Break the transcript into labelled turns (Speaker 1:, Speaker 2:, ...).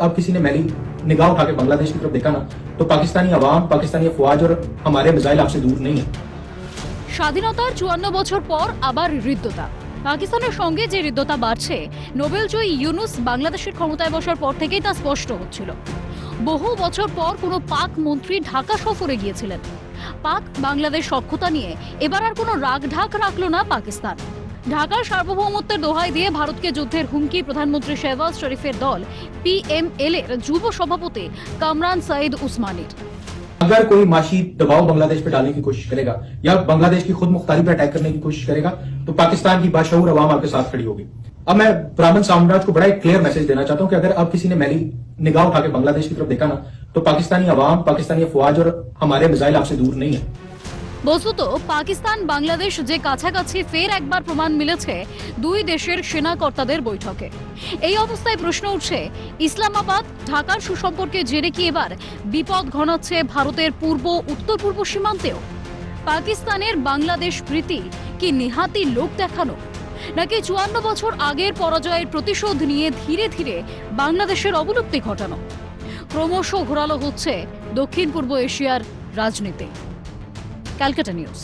Speaker 1: अब किसी ने मैली निगाह उठा के बांग्लादेश की तरफ देखा ना, तो पाकिस्तानी अवाम, पाकिस्तानी अफवाज और हमारे मिसाइल आपसे दूर नहीं है।
Speaker 2: স্বাধীনতার ৫৪ বছর পর আবার হৃদ্যতা। পাকিস্তানের সঙ্গে যে হৃদ্যতা বাড়ছে, নোবেলজয়ী ইউনুস বাংলাদেশের ক্ষমতায় বসার পর থেকেই তা স্পষ্ট হচ্ছিল। বহু বছর পর কোনো পাক মন্ত্রী ঢাকা সফরে গিয়েছিলেন। পাক বাংলাদেশ সখ্যতা নিয়ে এবার আর কোনো রাগঢাক রাখল না পাকিস্তান। ঢাকার সার্বভৌমত্বের দোহাই দিয়ে ভারতকে যুদ্ধের হুমকি প্রধানমন্ত্রী শেহবাজ শরীফের দল পিএমএল এর যুব সভাপতি কামরান সঈদ উসমানীর।
Speaker 1: अगर कोई माशी दबाव बांग्लादेश पे डालने की कोशिश करेगा या बांग्लादेश की खुद मुख्तारी पे अटैक करने की कोशिश करेगा, तो पाकिस्तान की बाशऊर अवाम आपके साथ खड़ी होगी। अब मैं ब्राह्मण साम्राज्य को बड़ा एक क्लियर मैसेज देना चाहता हूं कि अगर अब किसी ने मैली निगाह उठा के बांग्लादेश की तरफ देखा ना, तो पाकिस्तानी अवाम, पाकिस्तानी अफवाज और हमारे मिसाइल आपसे दूर नहीं है।
Speaker 2: বস্তুত পাকিস্তান বাংলাদেশ যে কাছাকাছি ফের একবার প্রমাণ মিলেছে দুই দেশের সেনা কর্তাদের বৈঠকে। এই অবস্থায় প্রশ্ন উঠছে, ইসলামাবাদ ঢাকার সুসম্পর্কে জেরে কি এবার বিপদ ঘনাচ্ছে ভারতের পূর্ব উত্তর পূর্ব সীমান্তেও? পাকিস্তানের বাংলাদেশ প্রীতি কি নেহাতি লোক দেখানো, নাকি ৫৪ বছর আগের পরাজয়ের প্রতিশোধ নিয়ে ধীরে ধীরে বাংলাদেশের অবলুপ্তি ঘটানো? ক্রমশ ঘোরালো হচ্ছে দক্ষিণ পূর্ব এশিয়ার রাজনীতি। ক্যালকাটা নিউজ।